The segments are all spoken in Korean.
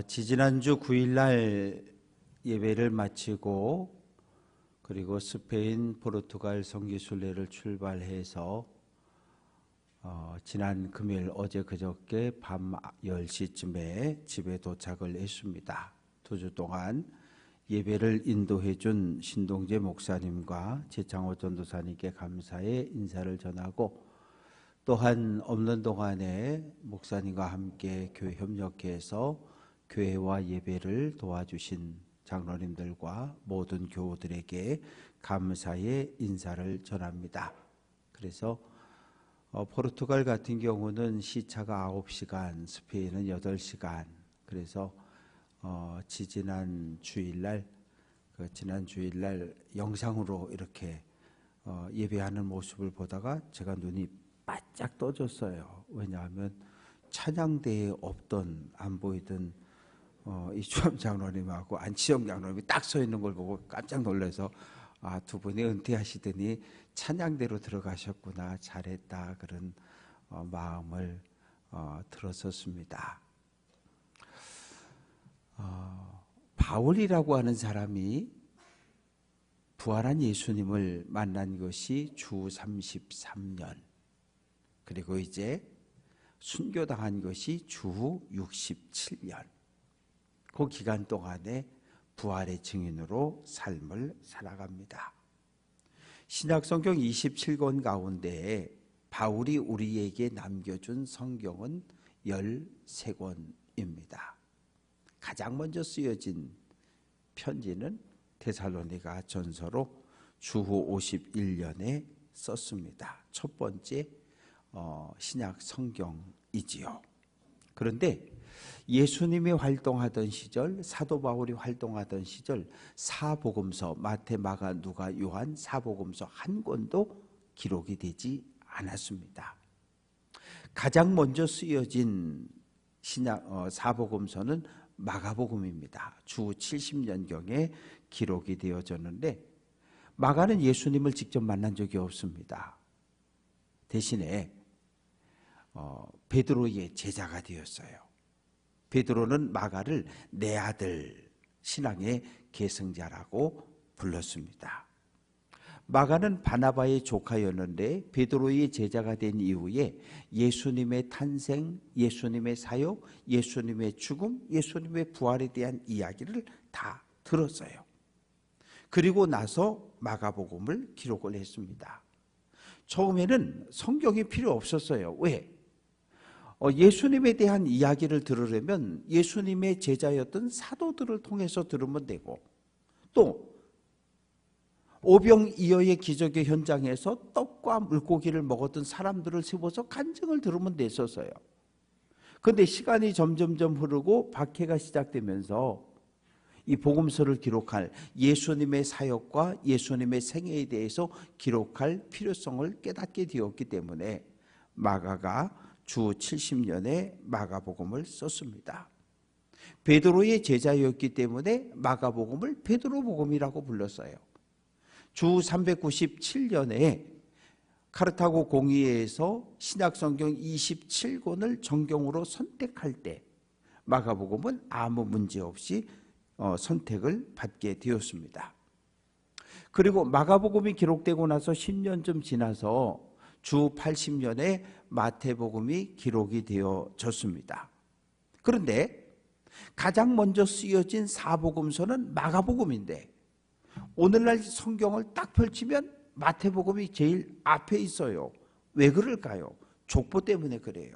지지난주 9일날 예배를 마치고 그리고 스페인, 포르투갈 선교순례를 출발해서 지난 금요일 어제 그저께 밤 10시쯤에 집에 도착을 했습니다. 2주 동안 예배를 인도해 준 신동재 목사님과 최창호 전도사님께 감사의 인사를 전하고, 또한 없는 동안에 목사님과 함께 교회 협력해서 교회와 예배를 도와주신 장로님들과 모든 교우들에게 감사의 인사를 전합니다. 그래서 포르투갈 같은 경우는 시차가 9시간, 스페인은 8시간. 그래서 지난 주일날 영상으로 이렇게 예배하는 모습을 보다가 제가 눈이 바짝 떠졌어요. 왜냐하면 찬양대에 없던, 안 보이던 이주암 장로님하고 안치영 장로님이 딱 서 있는 걸 보고 깜짝 놀라서 두 분이 은퇴하시더니 찬양대로 들어가셨구나, 잘했다, 그런 마음을 들었었습니다. 바울이라고 하는 사람이 부활한 예수님을 만난 것이 주 33년, 그리고 이제 순교당한 것이 주 67년. 그 기간 동안에 부활의 증인으로 삶을 살아갑니다. 신약성경 27권 가운데 바울이 우리에게 남겨준 성경은 13권입니다. 가장 먼저 쓰여진 편지는 데살로니가 전서로 주후 51년에 썼습니다. 첫 번째 신약 성경이지요. 그런데 예수님이 활동하던 시절, 사도 바울이 활동하던 시절 사복음서, 마태, 마가, 누가, 요한 사복음서 한 권도 기록이 되지 않았습니다. 가장 먼저 쓰여진 신약 사복음서는 마가복음입니다. 주 70년경에 기록이 되어졌는데, 마가는 예수님을 직접 만난 적이 없습니다. 대신에 베드로의 제자가 되었어요. 베드로는 마가를 내 아들, 신앙의 계승자라고 불렀습니다. 마가는 바나바의 조카였는데 베드로의 제자가 된 이후에 예수님의 탄생, 예수님의 사역, 예수님의 죽음, 예수님의 부활에 대한 이야기를 다 들었어요. 그리고 나서 마가복음을 기록을 했습니다. 처음에는 성경이 필요 없었어요. 왜? 예수님에 대한 이야기를 들으려면 예수님의 제자였던 사도들을 통해서 들으면 되고, 또 오병이어의 기적의 현장에서 떡과 물고기를 먹었던 사람들을 세워서 간증을 들으면 됐었어요. 그런데 시간이 점점점 흐르고 박해가 시작되면서 이 복음서를 기록할, 예수님의 사역과 예수님의 생애에 대해서 기록할 필요성을 깨닫게 되었기 때문에 마가가 주 70년에 마가복음을 썼습니다. 베드로의 제자였기 때문에 마가복음을 베드로복음이라고 불렀어요. 주 397년에 카르타고 공의회에서 신약성경 27권을 정경으로 선택할 때 마가복음은 아무 문제 없이 선택을 받게 되었습니다. 그리고 마가복음이 기록되고 나서 10년쯤 지나서 주 80년에 마태복음이 기록이 되어졌습니다. 그런데 가장 먼저 쓰여진 사복음서는 마가복음인데, 오늘날 성경을 딱 펼치면 마태복음이 제일 앞에 있어요. 왜 그럴까요? 족보 때문에 그래요.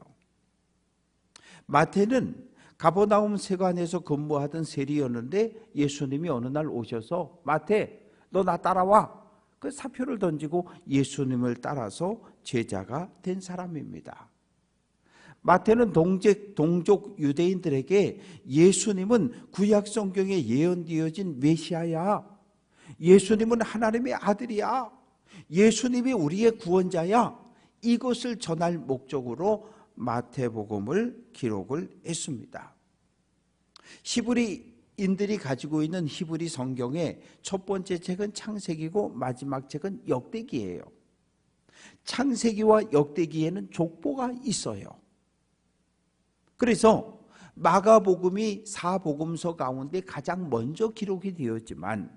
마태는 가버나움 세관에서 근무하던 세리였는데 예수님이 어느 날 오셔서 마태, 너 나 따라와. 그 사표를 던지고 예수님을 따라서 제자가 된 사람입니다. 마태는 동족 유대인들에게 예수님은 구약 성경에 예언되어진 메시아야, 예수님은 하나님의 아들이야, 예수님이 우리의 구원자야, 이것을 전할 목적으로 마태복음을 기록을 했습니다. 히브리인들이 가지고 있는 히브리 성경의 첫 번째 책은 창세기고 마지막 책은 역대기예요. 창세기와 역대기에는 족보가 있어요. 그래서 마가복음이 사복음서 가운데 가장 먼저 기록이 되었지만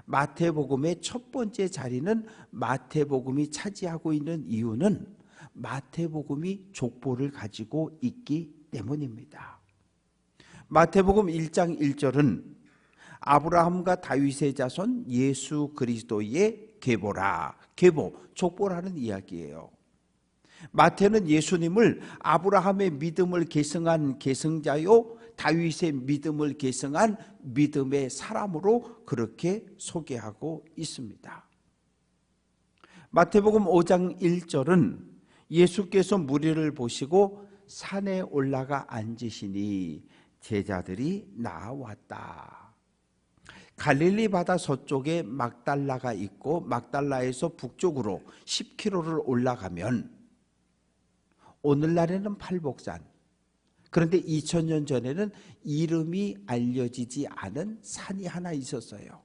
마태복음의 첫 번째 자리는 마태복음이 차지하고 있는 이유는 마태복음이 족보를 가지고 있기 때문입니다. 마태복음 1장 1절은 아브라함과 다윗의 자손 예수 그리스도의 계보라. 계보, 족보라는 이야기예요. 마태는 예수님을 아브라함의 믿음을 계승한 계승자요, 다윗의 믿음을 계승한 믿음의 사람으로 그렇게 소개하고 있습니다. 마태복음 5장 1절은 예수께서 무리를 보시고 산에 올라가 앉으시니 제자들이 나왔다. 갈릴리 바다 서쪽에 막달라가 있고 막달라에서 북쪽으로 10km를 올라가면 오늘날에는 팔복산, 그런데 2000년 전에는 이름이 알려지지 않은 산이 하나 있었어요.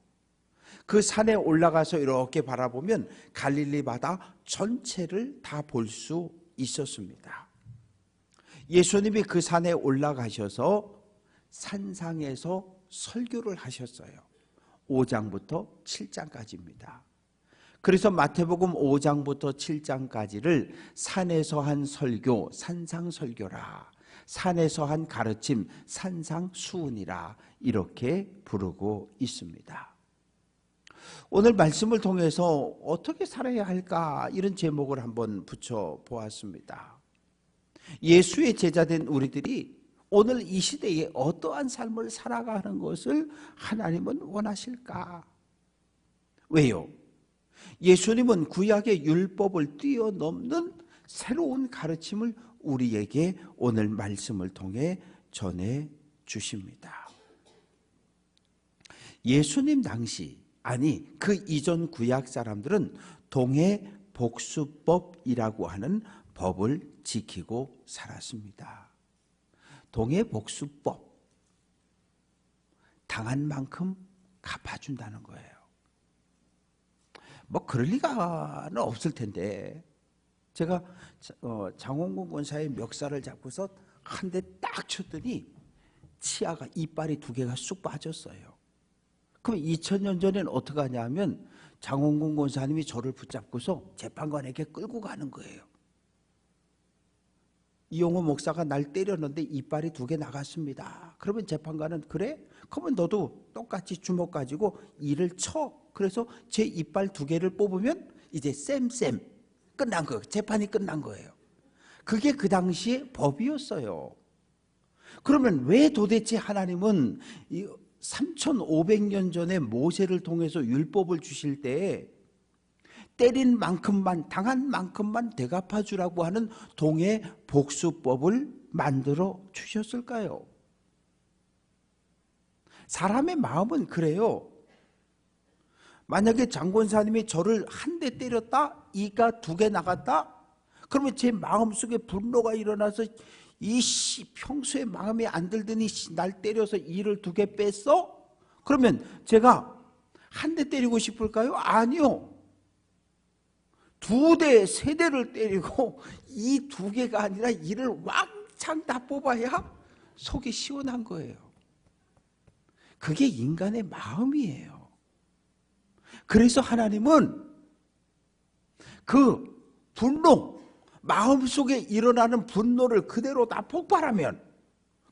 그 산에 올라가서 이렇게 바라보면 갈릴리 바다 전체를 다 볼 수 있었습니다. 예수님이 그 산에 올라가셔서 산상에서 설교를 하셨어요. 5장부터 7장까지입니다. 그래서 마태복음 5장부터 7장까지를 산에서 한 설교, 산상설교라, 산에서 한 가르침, 산상수훈이라 이렇게 부르고 있습니다. 오늘 말씀을 통해서 어떻게 살아야 할까 이런 제목을 한번 붙여보았습니다. 예수의 제자된 우리들이 오늘 이 시대에 어떠한 삶을 살아가는 것을 하나님은 원하실까? 왜요? 예수님은 구약의 율법을 뛰어넘는 새로운 가르침을 우리에게 오늘 말씀을 통해 전해 주십니다. 예수님 당시, 아니 그 이전 구약 사람들은 동해복수법이라고 하는 법을 지키고 살았습니다. 동해복수법, 당한 만큼 갚아준다는 거예요. 뭐 그럴 리가는 없을 텐데, 제가 장원gun 권사의 멱살을 잡고서 한 대 딱 쳤더니 치아가, 이빨이 2개가 쑥 빠졌어요. 그럼 2000년 전에는 어떻게 하냐면 장원gun 권사님이 저를 붙잡고서 재판관에게 끌고 가는 거예요. 이용호 목사가 날 때렸는데 이빨이 2개 나갔습니다. 그러면 재판관은, 그래? 그러면 너도 똑같이 주먹 가지고 이를 쳐. 그래서 제 이빨 2개를 뽑으면 이제 쌤 끝난 거예요. 재판이 끝난 거예요. 그게 그 당시의 법이었어요. 그러면 왜 도대체 하나님은 3500년 전에 모세를 통해서 율법을 주실 때 때린 만큼만, 당한 만큼만 되갚아 주라고 하는 동해복수법을 만들어 주셨을까요? 사람의 마음은 그래요. 만약에 장권사님이 저를 한 대 때렸다, 이가 2개 나갔다, 그러면 제 마음속에 분노가 일어나서 평소에 마음에 안 들더니 날 때려서 이를 2개 뺐어? 그러면 제가 한 대 때리고 싶을까요? 아니요. 2대, 3대를 때리고 이 2개가 아니라 이를 왕창 다 뽑아야 속이 시원한 거예요. 그게 인간의 마음이에요. 그래서 하나님은 그 분노, 마음속에 일어나는 분노를 그대로 다 폭발하면,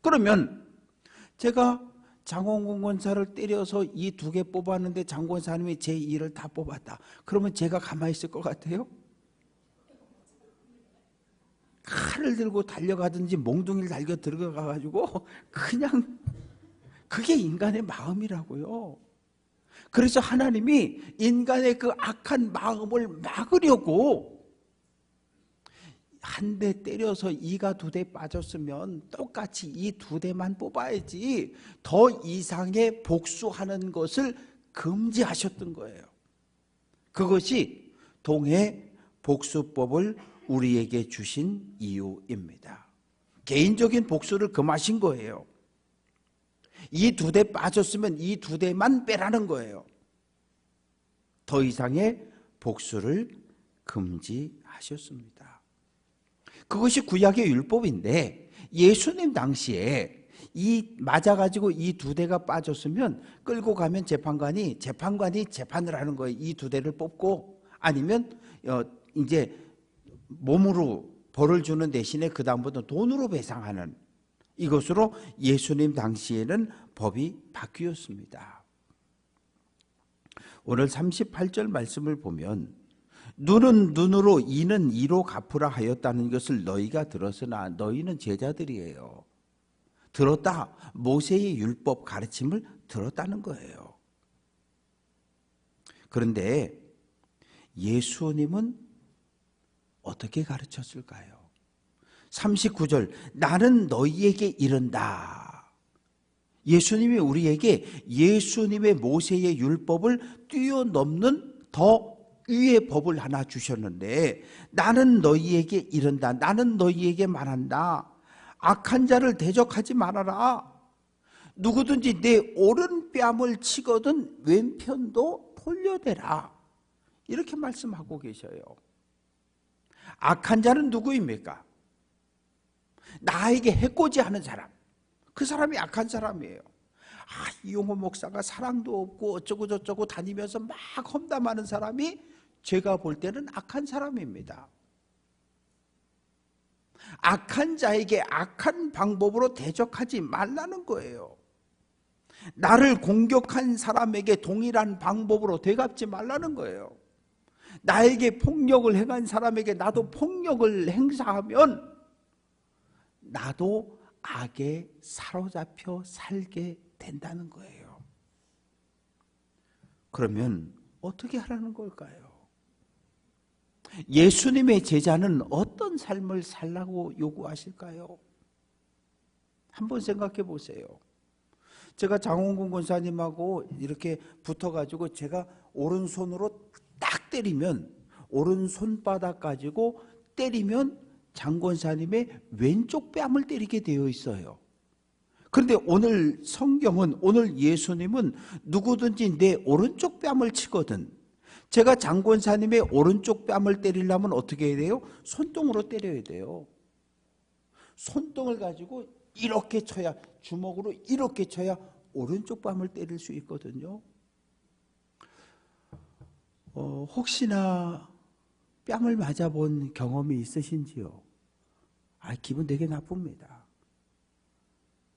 그러면 제가 장원gun 권사를 때려서 이 2개 뽑았는데 장권사님이 제 이를 다 뽑았다. 그러면 제가 가만히 있을 것 같아요? 칼을 들고 달려가든지 몽둥이를 달겨 들어가가지고 그냥, 그게 인간의 마음이라고요. 그래서 하나님이 인간의 그 악한 마음을 막으려고 한 대 때려서 이가 2대 빠졌으면 똑같이 이 2대만 뽑아야지 더 이상의 복수하는 것을 금지하셨던 거예요. 그것이 동해복수법을 우리에게 주신 이유입니다. 개인적인 복수를 금하신 거예요. 이 2대 빠졌으면 이 2대만 빼라는 거예요. 더 이상의 복수를 금지하셨습니다. 그것이 구약의 율법인데 예수님 당시에 이 맞아가지고 이 두 대가 빠졌으면 끌고 가면 재판관이 재판을 하는 거예요. 이 두 대를 뽑고 아니면 이제 몸으로 벌을 주는 대신에 그 다음부터 돈으로 배상하는 이것으로 예수님 당시에는 법이 바뀌었습니다. 오늘 38절 말씀을 보면 눈은 눈으로 이는 이로 갚으라 하였다는 것을 너희가 들었으나 너희는 제자들이에요. 들었다. 모세의 율법 가르침을 들었다는 거예요. 그런데 예수님은 어떻게 가르쳤을까요? 39절 나는 너희에게 이른다. 예수님이 우리에게 예수님의 모세의 율법을 뛰어넘는 더 위의 법을 하나 주셨는데 나는 너희에게 이른다. 나는 너희에게 말한다. 악한 자를 대적하지 말아라. 누구든지 내 오른뺨을 치거든 왼편도 돌려대라. 이렇게 말씀하고 계셔요. 악한 자는 누구입니까? 나에게 해코지하는 사람. 그 사람이 악한 사람이에요. 이용호 목사가 사랑도 없고 어쩌고 저쩌고 다니면서 막 험담하는 사람이 제가 볼 때는 악한 사람입니다. 악한 자에게 악한 방법으로 대적하지 말라는 거예요. 나를 공격한 사람에게 동일한 방법으로 되갚지 말라는 거예요. 나에게 폭력을 행한 사람에게 나도 폭력을 행사하면 나도 악에 사로잡혀 살게 된다는 거예요. 그러면 어떻게 하라는 걸까요? 예수님의 제자는 어떤 삶을 살라고 요구하실까요? 한번 생각해 보세요. 제가 장원근 권사님하고 이렇게 붙어가지고 제가 오른손으로 딱 때리면 오른손바닥 가지고 때리면 장 권사님의 왼쪽 뺨을 때리게 되어 있어요. 그런데 오늘 성경은 오늘 예수님은 누구든지 내 오른쪽 뺨을 치거든 제가 장 권사님의 오른쪽 뺨을 때리려면 어떻게 해야 돼요? 손등으로 때려야 돼요. 손등을 가지고 이렇게 쳐야 주먹으로 이렇게 쳐야 오른쪽 뺨을 때릴 수 있거든요. 혹시나 뺨을 맞아본 경험이 있으신지요? 기분 되게 나쁩니다.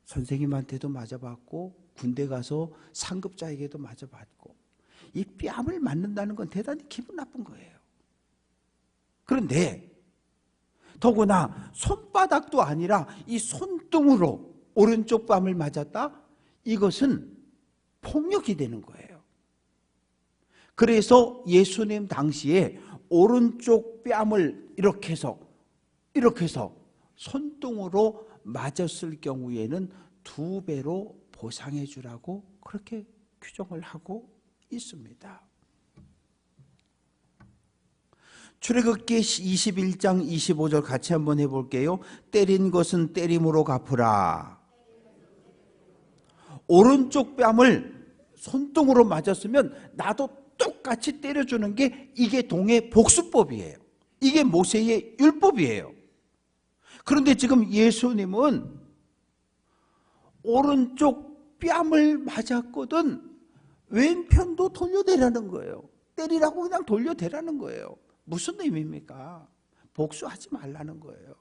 선생님한테도 맞아봤고 군대 가서 상급자에게도 맞아봤고 이 뺨을 맞는다는 건 대단히 기분 나쁜 거예요. 그런데 더구나 손바닥도 아니라 이 손등으로 오른쪽 뺨을 맞았다? 이것은 폭력이 되는 거예요. 그래서 예수님 당시에 오른쪽 뺨을 이렇게 해서 손등으로 맞았을 경우에는 2배로 보상해 주라고 그렇게 규정을 하고 있습니다. 출애굽기 21장 25절 같이 한번 해볼게요. 때린 것은 때림으로 갚으라. 오른쪽 뺨을 손등으로 맞았으면 나도 똑같이 때려주는 게 이게 동해 복수법이에요. 이게 모세의 율법이에요. 그런데 지금 예수님은 오른쪽 뺨을 맞았거든 왼편도 돌려대라는 거예요. 때리라고 그냥 돌려대라는 거예요. 무슨 의미입니까? 복수하지 말라는 거예요.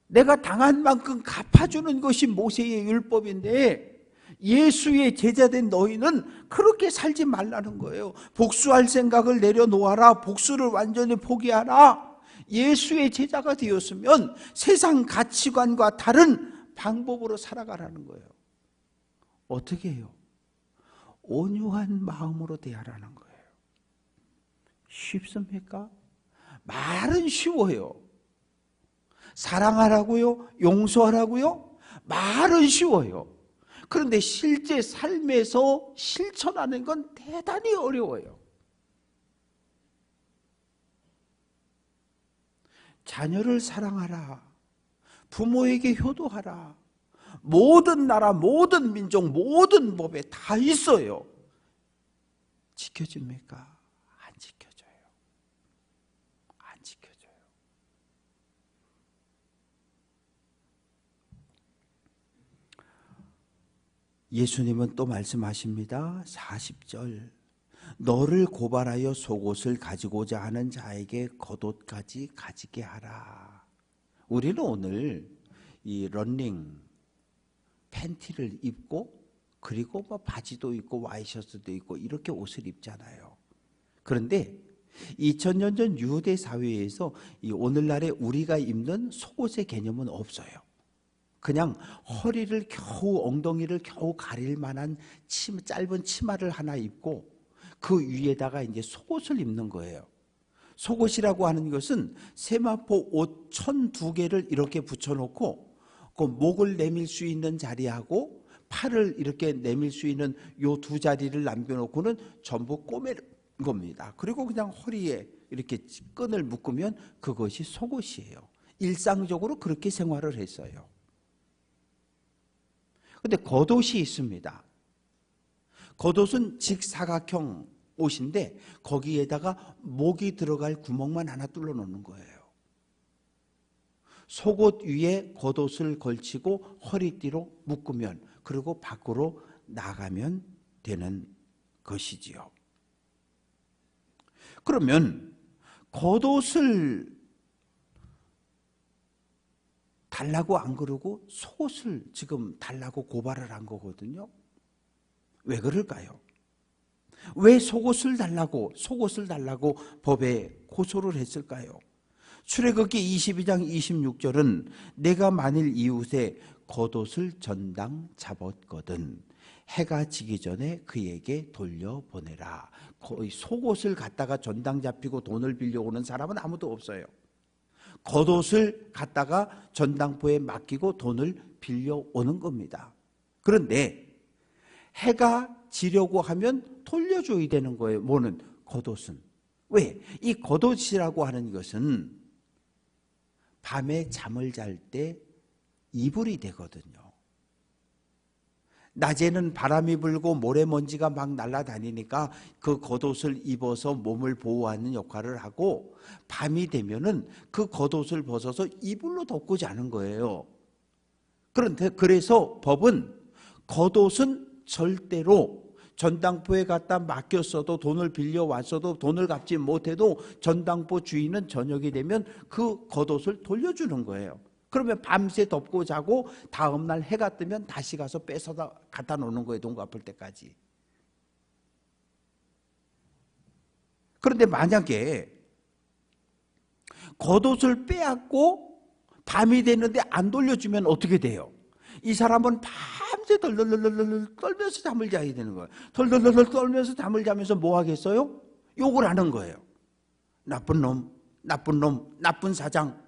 내가 당한 만큼 갚아주는 것이 모세의 율법인데 예수의 제자된 너희는 그렇게 살지 말라는 거예요. 복수할 생각을 내려놓아라. 복수를 완전히 포기하라. 예수의 제자가 되었으면 세상 가치관과 다른 방법으로 살아가라는 거예요. 어떻게 해요? 온유한 마음으로 대하라는 거예요. 쉽습니까? 말은 쉬워요. 사랑하라고요? 용서하라고요? 말은 쉬워요. 그런데 실제 삶에서 실천하는 건 대단히 어려워요. 자녀를 사랑하라. 부모에게 효도하라. 모든 나라, 모든 민족, 모든 법에 다 있어요. 지켜집니까? 안 지켜져요. 안 지켜져요. 예수님은 또 말씀하십니다. 40절. 너를 고발하여 속옷을 가지고자 하는 자에게 겉옷까지 가지게 하라. 우리는 오늘 이 런닝 팬티를 입고 그리고 뭐 바지도 입고 와이셔츠도 입고 이렇게 옷을 입잖아요. 그런데 2000년 전 유대 사회에서 이 오늘날의 우리가 입는 속옷의 개념은 없어요. 그냥 허리를 겨우 엉덩이를 겨우 가릴 만한 짧은 치마를 하나 입고 그 위에다가 이제 속옷을 입는 거예요. 속옷이라고 하는 것은 세마포 옷 1002개를 이렇게 붙여놓고 그 목을 내밀 수 있는 자리하고 팔을 이렇게 내밀 수 있는 요 두 자리를 남겨놓고는 전부 꼬매는 겁니다. 그리고 그냥 허리에 이렇게 끈을 묶으면 그것이 속옷이에요. 일상적으로 그렇게 생활을 했어요. 근데 겉옷이 있습니다. 겉옷은 직사각형 옷인데 거기에다가 목이 들어갈 구멍만 하나 뚫어 놓는 거예요. 속옷 위에 겉옷을 걸치고 허리띠로 묶으면 그리고 밖으로 나가면 되는 것이지요. 그러면 겉옷을 달라고 안 그러고 속옷을 지금 달라고 고발을 한 거거든요. 왜 그럴까요? 왜 속옷을 달라고 법에 고소를 했을까요? 출애굽기 22장 26절은 내가 만일 이웃에 겉옷을 전당 잡았거든 해가 지기 전에 그에게 돌려보내라. 거의 속옷을 갖다가 전당 잡히고 돈을 빌려오는 사람은 아무도 없어요. 겉옷을 갖다가 전당포에 맡기고 돈을 빌려오는 겁니다. 그런데 해가 지려고 하면 돌려줘야 되는 거예요. 뭐는? 겉옷은. 왜? 이 겉옷이라고 하는 것은 밤에 잠을 잘 때 이불이 되거든요. 낮에는 바람이 불고 모래먼지가 막 날아다니니까 그 겉옷을 입어서 몸을 보호하는 역할을 하고 밤이 되면은 그 겉옷을 벗어서 이불로 덮고 자는 거예요. 그런데 그래서 법은 겉옷은 절대로 전당포에 갖다 맡겼어도 돈을 빌려왔어도 돈을 갚지 못해도 전당포 주인은 저녁이 되면 그 겉옷을 돌려주는 거예요. 그러면 밤새 덮고 자고 다음날 해가 뜨면 다시 가서 뺏어다 갖다 놓는 거예요. 돈 갚을 때까지. 그런데 만약에 겉옷을 빼앗고 밤이 됐는데 안 돌려주면 어떻게 돼요? 이 사람은 밤새 덜덜덜덜 떨면서 잠을 자야 되는 거예요. 덜덜덜 떨면서 잠을 자면서 뭐 하겠어요? 욕을 하는 거예요. 나쁜 놈, 나쁜 놈, 나쁜 사장.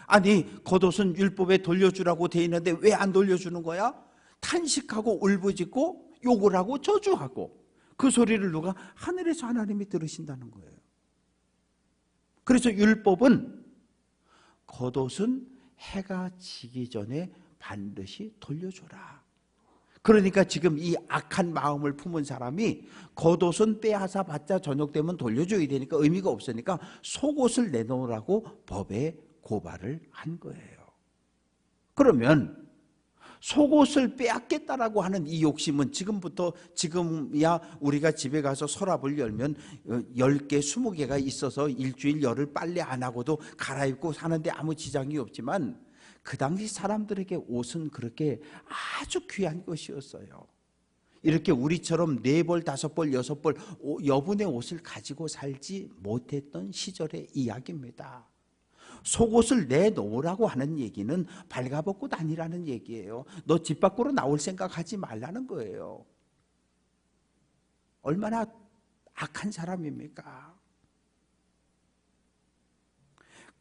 아니 겉옷은 율법에 돌려주라고 돼 있는데 왜 안 돌려주는 거야? 탄식하고 울부짖고 욕을 하고 저주하고 그 소리를 누가? 하늘에서 하나님이 들으신다는 거예요. 그래서 율법은 겉옷은 해가 지기 전에 반드시 돌려줘라. 그러니까 지금 이 악한 마음을 품은 사람이 겉옷은 빼앗아 봤자 저녁 되면 돌려줘야 되니까 의미가 없으니까 속옷을 내놓으라고 법에 고발을 한 거예요. 그러면 속옷을 빼앗겠다라고 하는 이 욕심은 지금이야 우리가 집에 가서 서랍을 열면 10개, 20개가 있어서 일주일 열흘 빨래 안 하고도 갈아입고 사는데 아무 지장이 없지만 그 당시 사람들에게 옷은 그렇게 아주 귀한 것이었어요. 이렇게 우리처럼 4벌, 5벌, 6벌 여분의 옷을 가지고 살지 못했던 시절의 이야기입니다. 속옷을 내놓으라고 하는 얘기는 발가벗고 다니라는 얘기예요. 너 집 밖으로 나올 생각하지 말라는 거예요. 얼마나 악한 사람입니까?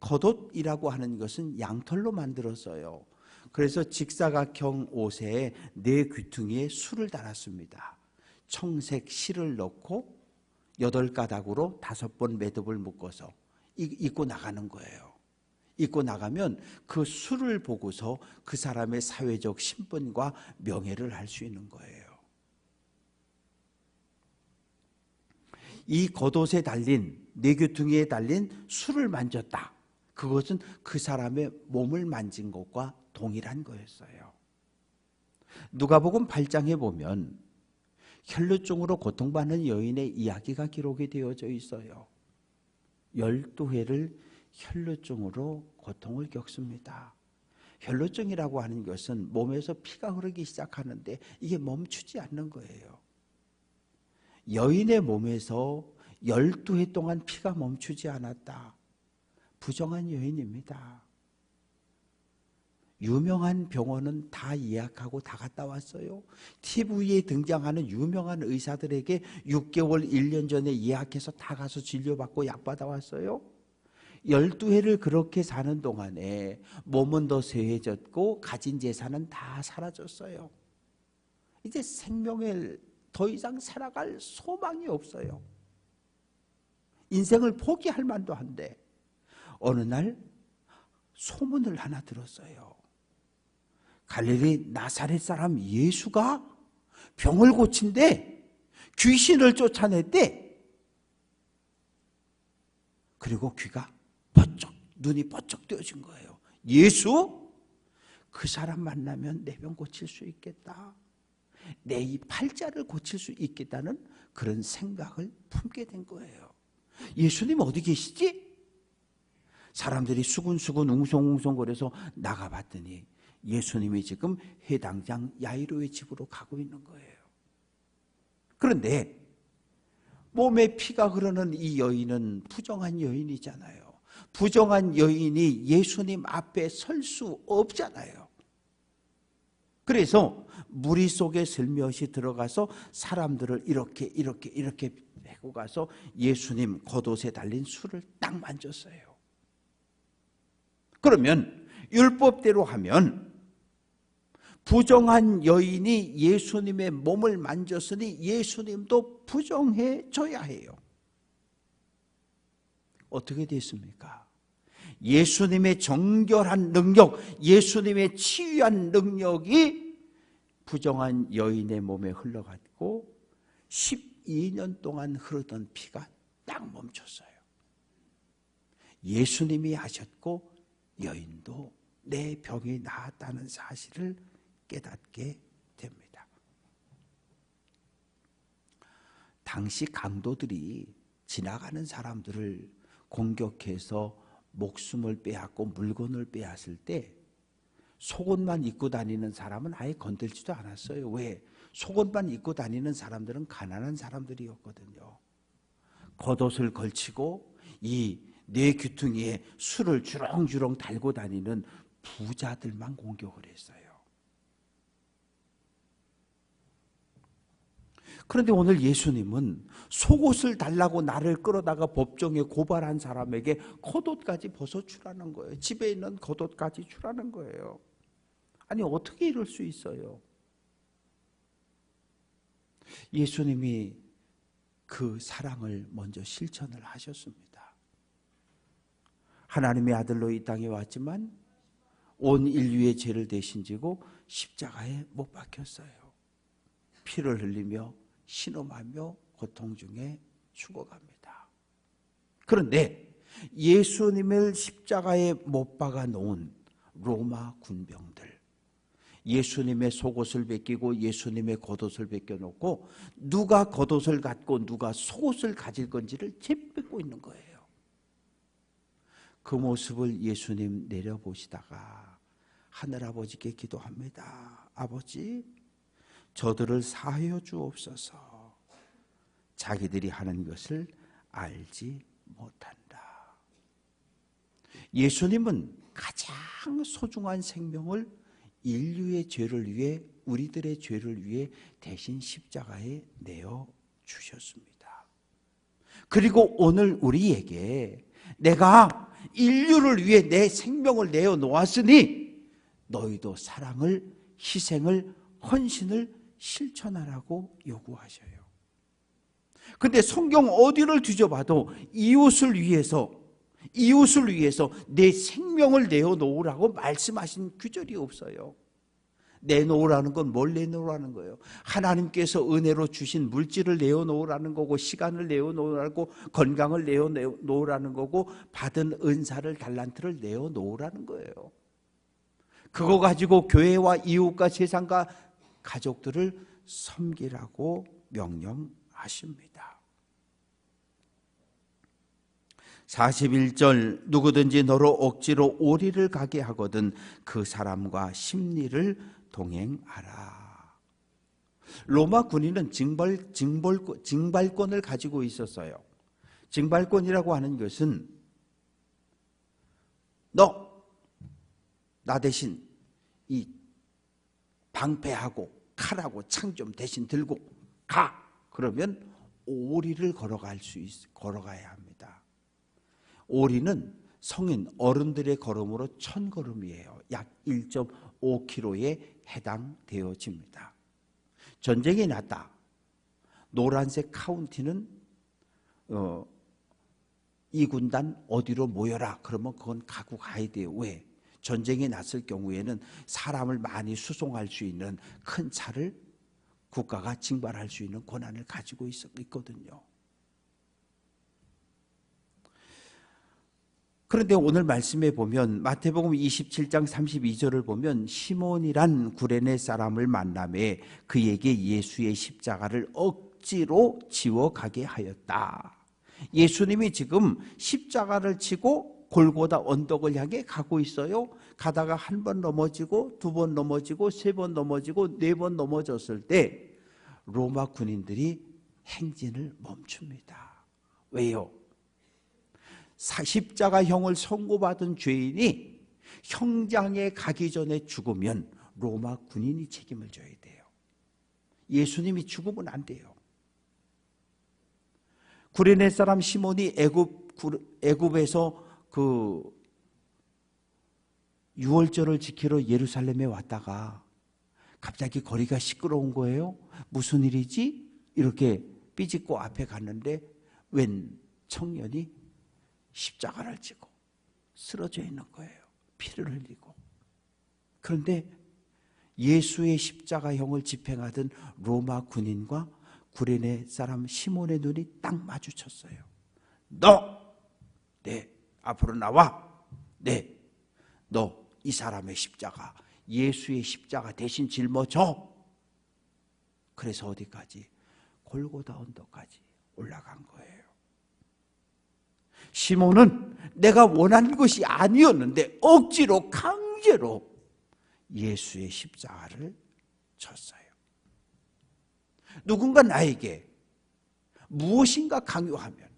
겉옷이라고 하는 것은 양털로 만들었어요. 그래서 직사각형 옷에 4귀퉁이에 술을 달았습니다. 청색 실을 넣고 8가닥으로 5번 매듭을 묶어서 입고 나가는 거예요. 입고 나가면 그 술을 보고서 그 사람의 사회적 신분과 명예를 알 수 있는 거예요. 이 겉옷에 달린 4귀퉁이에 달린 술을 만졌다. 그것은 그 사람의 몸을 만진 것과 동일한 거였어요. 누가복음 8장에 보면 혈루증으로 고통받는 여인의 이야기가 기록이 되어져 있어요. 12회를 혈루증으로 고통을 겪습니다. 혈루증이라고 하는 것은 몸에서 피가 흐르기 시작하는데 이게 멈추지 않는 거예요. 여인의 몸에서 12회 동안 피가 멈추지 않았다. 부정한 여인입니다. 유명한 병원은 다 예약하고 다 갔다 왔어요. TV에 등장하는 유명한 의사들에게 6개월, 1년 전에 예약해서 다 가서 진료받고 약 받아왔어요. 12회를 그렇게 사는 동안에 몸은 더 쇠해졌고 가진 재산은 다 사라졌어요. 이제 생명을 더 이상 살아갈 소망이 없어요. 인생을 포기할 만도 한데 어느 날 소문을 하나 들었어요. 갈릴리 나사렛 사람 예수가 병을 고친대, 귀신을 쫓아냈대. 그리고 귀가 번쩍, 눈이 번쩍 뜨여진 거예요. 예수? 그 사람 만나면 내 병 고칠 수 있겠다. 내 이 팔자를 고칠 수 있겠다는 그런 생각을 품게 된 거예요. 예수님 어디 계시지? 사람들이 수근수근 웅성웅성거려서 나가봤더니 예수님이 지금 해당장 야이로의 집으로 가고 있는 거예요. 그런데 몸에 피가 흐르는 이 여인은 부정한 여인이잖아요. 부정한 여인이 예수님 앞에 설 수 없잖아요. 그래서 무리 속에 슬며시 들어가서 사람들을 이렇게 메고 가서 예수님 겉옷에 달린 술을 딱 만졌어요. 그러면 율법대로 하면 부정한 여인이 예수님의 몸을 만졌으니 예수님도 부정해줘야 해요. 어떻게 됐습니까? 예수님의 정결한 능력, 예수님의 치유한 능력이 부정한 여인의 몸에 흘러갔고 12년 동안 흐르던 피가 딱 멈췄어요. 예수님이 하셨고 여인도 내 병이 나았다는 사실을 깨닫게 됩니다. 당시 강도들이 지나가는 사람들을 공격해서 목숨을 빼앗고 물건을 빼앗을 때 속옷만 입고 다니는 사람은 아예 건들지도 않았어요. 왜? 속옷만 입고 다니는 사람들은 가난한 사람들이었거든요. 겉옷을 걸치고 이 뇌 귀퉁이에 술을 주렁주렁 달고 다니는 부자들만 공격을 했어요. 그런데 오늘 예수님은 속옷을 달라고 나를 끌어다가 법정에 고발한 사람에게 겉옷까지 벗어주라는 거예요. 집에 있는 겉옷까지 주라는 거예요. 아니 어떻게 이럴 수 있어요? 예수님이 그 사랑을 먼저 실천을 하셨습니다. 하나님의 아들로 이 땅에 왔지만 온 인류의 죄를 대신 지고 십자가에 못 박혔어요. 피를 흘리며 신음하며 고통 중에 죽어갑니다. 그런데 예수님을 십자가에 못 박아 놓은 로마 군병들, 예수님의 속옷을 벗기고 예수님의 겉옷을 벗겨놓고 누가 겉옷을 갖고 누가 속옷을 가질 건지를 재뺏고 있는 거예요. 그 모습을 예수님 내려보시다가 하늘아버지께 기도합니다. 아버지, 저들을 사하여 주옵소서. 자기들이 하는 것을 알지 못한다. 예수님은 가장 소중한 생명을 인류의 죄를 위해, 우리들의 죄를 위해 대신 십자가에 내어 주셨습니다. 그리고 오늘 우리에게 내가 인류를 위해 내 생명을 내어 놓았으니 너희도 사랑을, 희생을, 헌신을 실천하라고 요구하셔요. 그런데 성경 어디를 뒤져봐도 이웃을 위해서 내 생명을 내어놓으라고 말씀하신 규절이 없어요. 내놓으라는 건 뭘 내놓으라는 거예요? 하나님께서 은혜로 주신 물질을 내어놓으라는 거고, 시간을 내어놓으라고, 건강을 내어놓으라는 거고, 받은 은사를, 달란트를 내어놓으라는 거예요. 그거 가지고 교회와 이웃과 세상과 가족들을 섬기라고 명령하십니다. 41절 누구든지 너로 억지로 오리를 가게 하거든 그 사람과 십리를 동행하라. 로마 군인은 징발권을 가지고 있었어요. 징발권이라고 하는 것은 너 나 대신 이 방패하고 칼하고 창 좀 대신 들고 가. 그러면 오리를 걸어가야 합니다. 오리는 성인 어른들의 걸음으로 1000걸음이에요. 약 1.5km에 해당되어집니다. 전쟁이 났다. 노란색 카운티는 이 군단 어디로 모여라. 그러면 그건 가고 가야 돼요. 왜? 전쟁이 났을 경우에는 사람을 많이 수송할 수 있는 큰 차를 국가가 징발할 수 있는 권한을 가지고 있거든요. 그런데 오늘 말씀에 보면 마태복음 27장 32절을 보면 시몬이란 구레네 사람을 만나매 그에게 예수의 십자가를 억지로 지워가게 하였다. 예수님이 지금 십자가를 지고 골고다 언덕을 향해 가고 있어요. 가다가 한 번 넘어지고 두 번 넘어지고 세 번 넘어지고 네 번 넘어졌을 때 로마 군인들이 행진을 멈춥니다. 왜요? 십자가형을 선고받은 죄인이 형장에 가기 전에 죽으면 로마 군인이 책임을 져야 돼요. 예수님이 죽으면 안 돼요. 구레네 사람 시몬이 애굽에서 그 유월절을 지키러 예루살렘에 왔다가 갑자기 거리가 시끄러운 거예요. 무슨 일이지? 이렇게 삐짓고 앞에 갔는데 웬 청년이 십자가를 지고 쓰러져 있는 거예요. 피를 흘리고. 그런데 예수의 십자가형을 집행하던 로마 군인과 구레네 사람 시몬의 눈이 딱 마주쳤어요. 네, 앞으로 나와. 네, 너 이 사람의 십자가, 예수의 십자가 대신 짊어져. 그래서 어디까지? 골고다 언덕까지 올라간 거예요. 시몬은 내가 원한 것이 아니었는데 억지로 강제로 예수의 십자가를 졌어요. 누군가 나에게 무엇인가 강요하면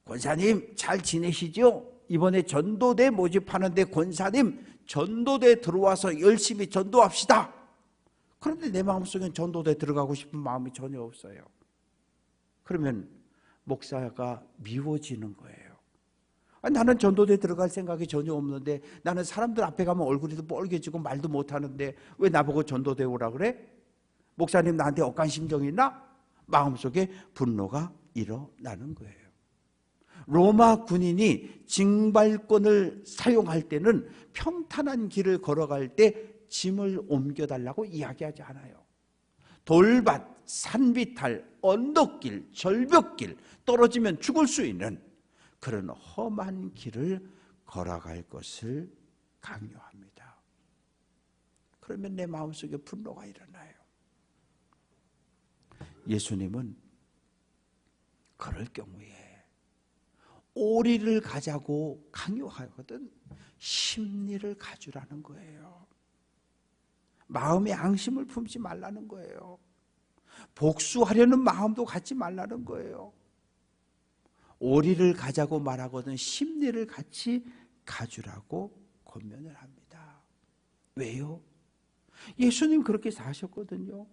권사님 잘 지내시죠? 이번에 전도대 모집하는데 권사님 전도대 들어와서 열심히 전도합시다. 그런데 내 마음속엔 전도대 들어가고 싶은 마음이 전혀 없어요. 그러면 목사가 미워지는 거예요. 나는 전도대 들어갈 생각이 전혀 없는데 나는 사람들 앞에 가면 얼굴이 뻘개지고 말도 못하는데 왜 나보고 전도대 오라 그래? 목사님 나한테 억한 심정이 있나? 마음속에 분노가 일어나는 거예요. 로마 군인이 징발권을 사용할 때는 평탄한 길을 걸어갈 때 짐을 옮겨달라고 이야기하지 않아요. 돌밭, 산비탈, 언덕길, 절벽길, 떨어지면 죽을 수 있는 그런 험한 길을 걸어갈 것을 강요합니다. 그러면 내 마음속에 분노가 일어나요. 예수님은 그럴 경우에 오리를 가자고 강요하거든 심리를 가주라는 거예요. 마음의 앙심을 품지 말라는 거예요. 복수하려는 마음도 갖지 말라는 거예요. 오리를 가자고 말하거든 심리를 같이 가주라고 권면을 합니다. 왜요? 예수님 그렇게 사셨거든요.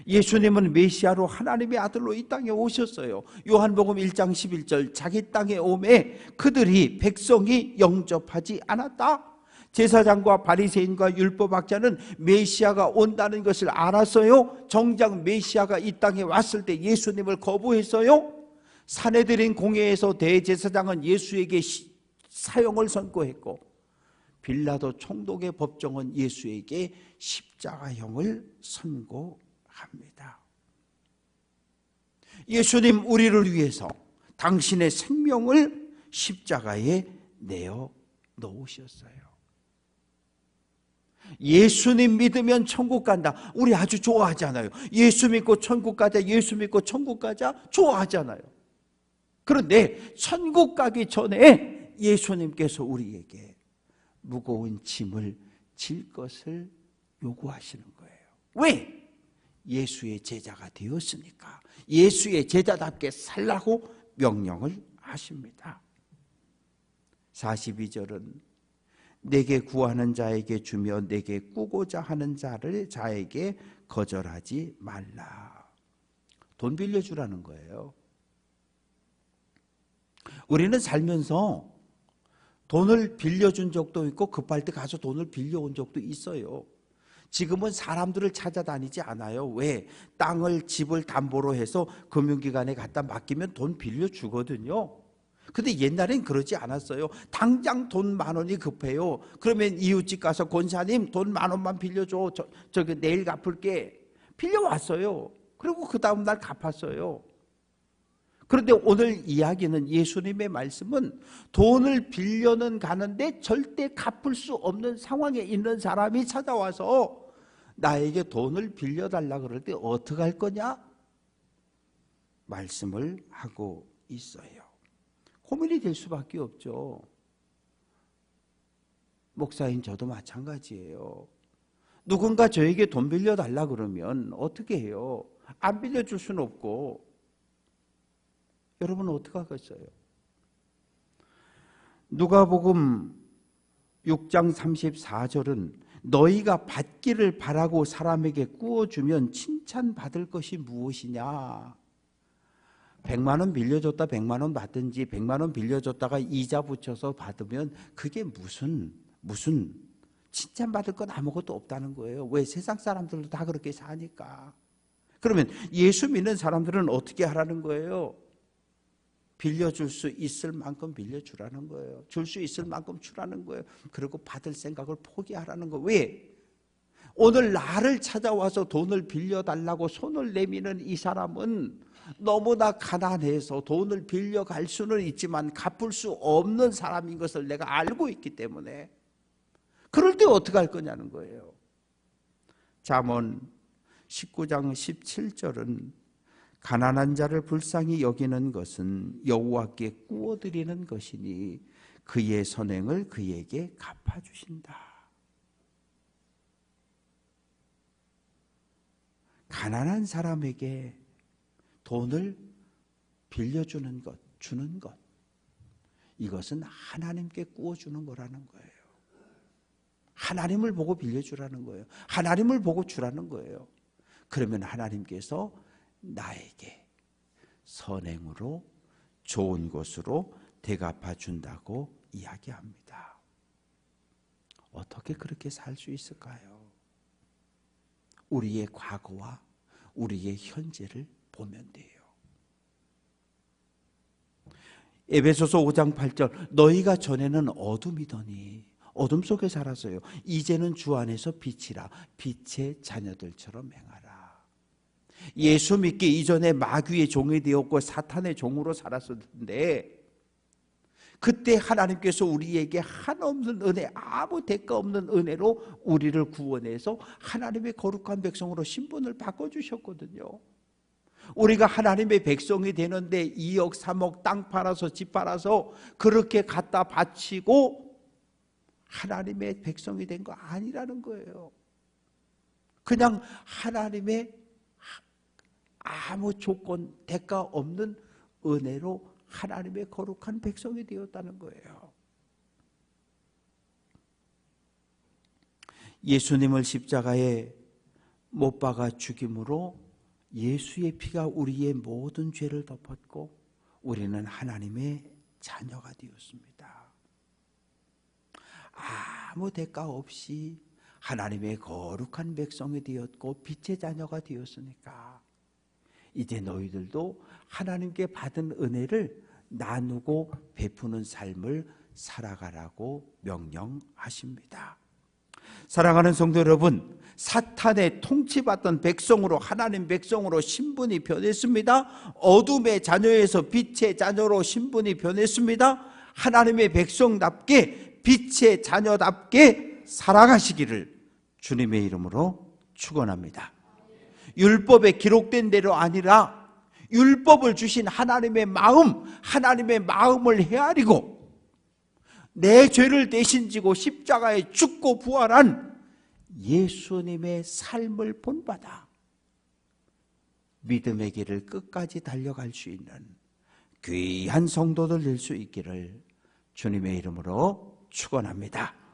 예수님은 메시아로 하나님의 아들로 이 땅에 오셨어요. 요한복음 1장 11절 자기 땅에 오매 그들이 백성이 영접하지 않았다. 제사장과 바리새인과 율법학자는 메시아가 온다는 것을 알았어요. 정작 메시아가 이 땅에 왔을 때 예수님을 거부했어요. 산헤드린 공회에서 대제사장은 예수에게 사형을 선고했고 빌라도 총독의 법정은 예수에게 십자가형을 선고합니다. 예수님 우리를 위해서 당신의 생명을 십자가에 내어 놓으셨어요. 예수님 믿으면 천국 간다. 우리 아주 좋아하잖아요. 예수 믿고 천국 가자, 예수 믿고 천국 가자 좋아하잖아요. 그런데 천국 가기 전에 예수님께서 우리에게 무거운 짐을 질 것을 요구하시는 거예요. 왜? 예수의 제자가 되었으니까. 예수의 제자답게 살라고 명령을 하십니다. 42절은 내게 구하는 자에게 주며 내게 꾸고자 하는 자에게 거절하지 말라. 돈 빌려주라는 거예요. 우리는 살면서 돈을 빌려준 적도 있고 급할 때 가서 돈을 빌려온 적도 있어요. 지금은 사람들을 찾아다니지 않아요. 왜? 땅을, 집을 담보로 해서 금융기관에 갖다 맡기면 돈 빌려주거든요. 근데 옛날엔 그러지 않았어요. 당장 돈 10,000원이 급해요. 그러면 이웃집 가서 권사님 돈 10,000원만 빌려줘. 저기 내일 갚을게. 빌려왔어요. 그리고 그 다음 날 갚았어요. 그런데 오늘 이야기는, 예수님의 말씀은 돈을 빌려는 가는데 절대 갚을 수 없는 상황에 있는 사람이 찾아와서 나에게 돈을 빌려달라 그럴 때 어떻게 할 거냐? 말씀을 하고 있어요. 고민이 될 수밖에 없죠. 목사인 저도 마찬가지예요. 누군가 저에게 돈 빌려달라 그러면 어떻게 해요? 안 빌려줄 수는 없고. 여러분은 어떻게 하겠어요? 누가복음 6장 34절은 너희가 받기를 바라고 사람에게 꾸어주면 칭찬받을 것이 무엇이냐? 100만 원 빌려줬다 100만 원 받든지 100만 원 빌려줬다가 이자 붙여서 받으면 그게 무슨 칭찬받을 건 아무것도 없다는 거예요. 왜? 세상 사람들도 다 그렇게 사니까. 그러면 예수 믿는 사람들은 어떻게 하라는 거예요? 빌려줄 수 있을 만큼 빌려주라는 거예요. 줄 수 있을 만큼 주라는 거예요. 그리고 받을 생각을 포기하라는 거예요. 왜? 오늘 나를 찾아와서 돈을 빌려달라고 손을 내미는 이 사람은 너무나 가난해서 돈을 빌려갈 수는 있지만 갚을 수 없는 사람인 것을 내가 알고 있기 때문에, 그럴 때 어떻게 할 거냐는 거예요. 잠언 19장 17절은 가난한 자를 불쌍히 여기는 것은 여호와께 꾸어드리는 것이니 그의 선행을 그에게 갚아주신다. 가난한 사람에게 돈을 빌려주는 것, 주는 것, 이것은 하나님께 꾸어주는 거라는 거예요. 하나님을 보고 빌려주라는 거예요. 하나님을 보고 주라는 거예요. 그러면 하나님께서 나에게 선행으로 좋은 것으로 대갚아 준다고 이야기합니다. 어떻게 그렇게 살 수 있을까요? 우리의 과거와 우리의 현재를 보면 돼요. 에베소서 5장 8절 너희가 전에는 어둠이더니 어둠 속에 살았어요. 이제는 주 안에서 빛이라 빛의 자녀들처럼 행하라. 예수 믿기 이전에 마귀의 종이 되었고 사탄의 종으로 살았었는데, 그때 하나님께서 우리에게 한없는 은혜, 아무 대가 없는 은혜로 우리를 구원해서 하나님의 거룩한 백성으로 신분을 바꿔주셨거든요. 우리가 하나님의 백성이 되는데 2억 3억 땅 팔아서 집 팔아서 그렇게 갖다 바치고 하나님의 백성이 된 거 아니라는 거예요. 그냥 하나님의 아무 조건, 대가 없는 은혜로 하나님의 거룩한 백성이 되었다는 거예요. 예수님을 십자가에 못 박아 죽임으로 예수의 피가 우리의 모든 죄를 덮었고 우리는 하나님의 자녀가 되었습니다. 아무 대가 없이 하나님의 거룩한 백성이 되었고 빛의 자녀가 되었으니까 이제 너희들도 하나님께 받은 은혜를 나누고 베푸는 삶을 살아가라고 명령하십니다. 사랑하는 성도 여러분, 사탄의 통치받던 백성으로 하나님 백성으로 신분이 변했습니다. 어둠의 자녀에서 빛의 자녀로 신분이 변했습니다. 하나님의 백성답게 빛의 자녀답게 살아가시기를 주님의 이름으로 축원합니다. 율법에 기록된 대로 아니라 율법을 주신 하나님의 마음을 헤아리고 내 죄를 대신 지고 십자가에 죽고 부활한 예수님의 삶을 본받아 믿음의 길을 끝까지 달려갈 수 있는 귀한 성도들 될 수 있기를 주님의 이름으로 축원합니다.